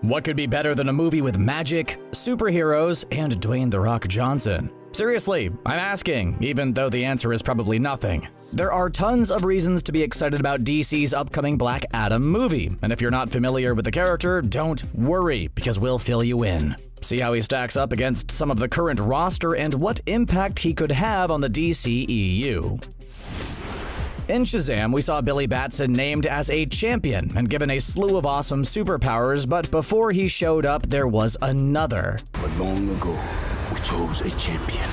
What could be better than a movie with magic, superheroes, and Dwayne "The Rock" Johnson? Seriously, I'm asking, even though the answer is probably nothing. There are tons of reasons to be excited about DC's upcoming Black Adam movie, and if you're not familiar with the character, don't worry, because we'll fill you in. See how he stacks up against some of the current roster and what impact he could have on the DCEU. In Shazam, we saw Billy Batson named as a champion and given a slew of awesome superpowers, but before he showed up, there was another. But long ago, we chose a champion,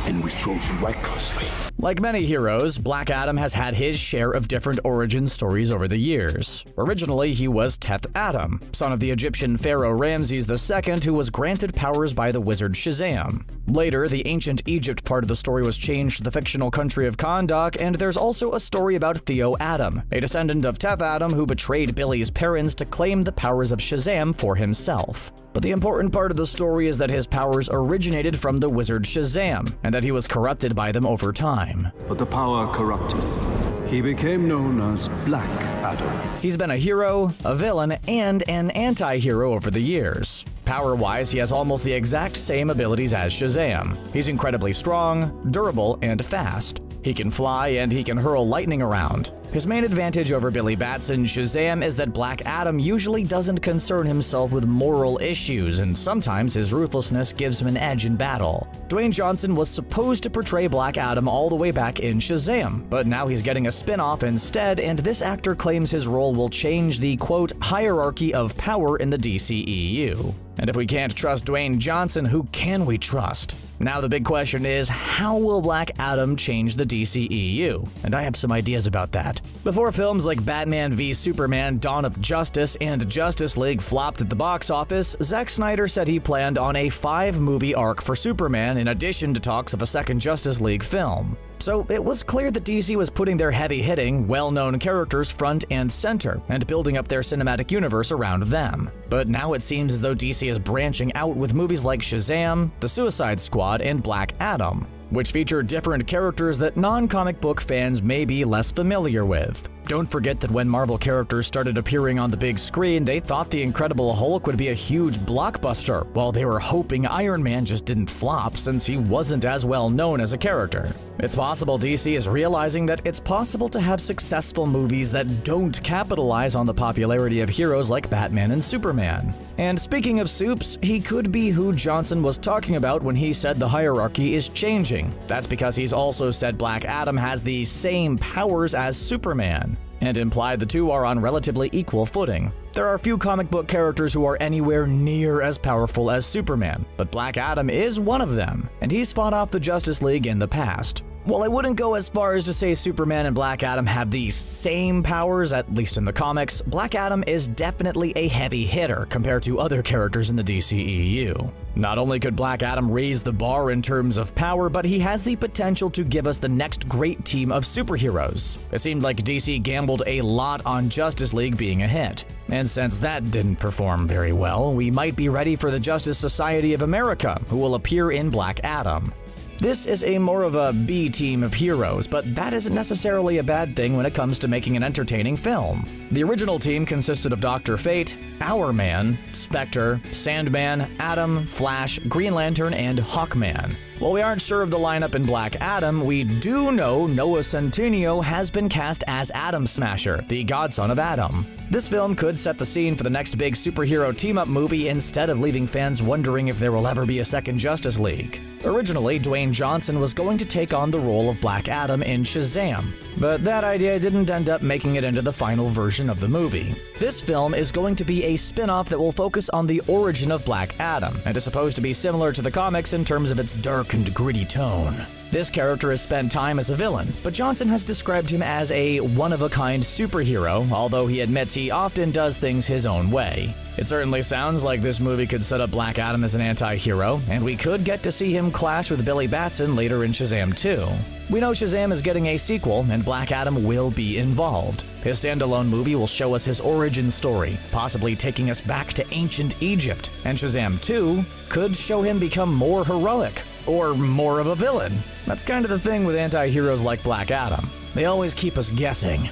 and we chose recklessly. Like many heroes, Black Adam has had his share of different origin stories over the years. Originally, he was Teth Adam, son of the Egyptian pharaoh Ramses II, who was granted powers by the wizard Shazam. Later, the ancient Egypt part of the story was changed to the fictional country of Kahndaq, and there's also a story about Theo Adam, a descendant of Teth Adam who betrayed Billy's parents to claim the powers of Shazam for himself. But the important part of the story is that his powers originated from the wizard Shazam, and that he was corrupted by them over time. But the power corrupted him. He became known as Black Adam. He's been a hero, a villain, and an anti-hero over the years. Power-wise, he has almost the exact same abilities as Shazam. He's incredibly strong, durable, and fast. He can fly and he can hurl lightning around. His main advantage over Billy Batson's Shazam is that Black Adam usually doesn't concern himself with moral issues, and sometimes his ruthlessness gives him an edge in battle. Dwayne Johnson was supposed to portray Black Adam all the way back in Shazam, but now he's getting a spin-off instead, and this actor claims his role will change the, quote, hierarchy of power in the DCEU. And if we can't trust Dwayne Johnson, who can we trust? Now the big question is, how will Black Adam change the DCEU? And I have some ideas about that. Before films like Batman v Superman, Dawn of Justice, and Justice League flopped at the box office, Zack Snyder said he planned on a 5-movie arc for Superman in addition to talks of a second Justice League film. So it was clear that DC was putting their heavy-hitting, well-known characters front and center, and building up their cinematic universe around them. But now it seems as though DC is branching out with movies like Shazam, The Suicide Squad, and Black Adam, which feature different characters that non-comic book fans may be less familiar with. Don't forget that when Marvel characters started appearing on the big screen, they thought the Incredible Hulk would be a huge blockbuster, while they were hoping Iron Man just didn't flop since he wasn't as well known as a character. It's possible DC is realizing that it's possible to have successful movies that don't capitalize on the popularity of heroes like Batman and Superman. And speaking of soups, he could be who Johnson was talking about when he said the hierarchy is changing. That's because he's also said Black Adam has the same powers as Superman, and implied the two are on relatively equal footing. There are few comic book characters who are anywhere near as powerful as Superman, but Black Adam is one of them, and he's fought off the Justice League in the past. While I wouldn't go as far as to say Superman and Black Adam have the same powers, at least in the comics, Black Adam is definitely a heavy hitter compared to other characters in the DCEU. Not only could Black Adam raise the bar in terms of power, but he has the potential to give us the next great team of superheroes. It seemed like DC gambled a lot on Justice League being a hit, and since that didn't perform very well, we might be ready for the Justice Society of America, who will appear in Black Adam. This is a more of a B team of heroes, but that isn't necessarily a bad thing when it comes to making an entertaining film. The original team consisted of Dr. Fate, Hourman, Spectre, Sandman, Atom, Flash, Green Lantern, and Hawkman. While we aren't sure of the lineup in Black Adam, we do know Noah Centineo has been cast as Atom Smasher, the godson of Adam. This film could set the scene for the next big superhero team-up movie instead of leaving fans wondering if there will ever be a second Justice League. Originally, Dwayne Johnson was going to take on the role of Black Adam in Shazam, but that idea didn't end up making it into the final version of the movie. This film is going to be a spin-off that will focus on the origin of Black Adam, and is supposed to be similar to the comics in terms of its dark and gritty tone. This character has spent time as a villain, but Johnson has described him as a one-of-a-kind superhero, although he admits he often does things his own way. It certainly sounds like this movie could set up Black Adam as an anti-hero, and we could get to see him clash with Billy Batson later in Shazam 2. We know Shazam is getting a sequel, and Black Adam will be involved. His standalone movie will show us his origin story, possibly taking us back to ancient Egypt, and Shazam 2 could show him become more heroic, or more of a villain. That's kind of the thing with anti-heroes like Black Adam. They always keep us guessing.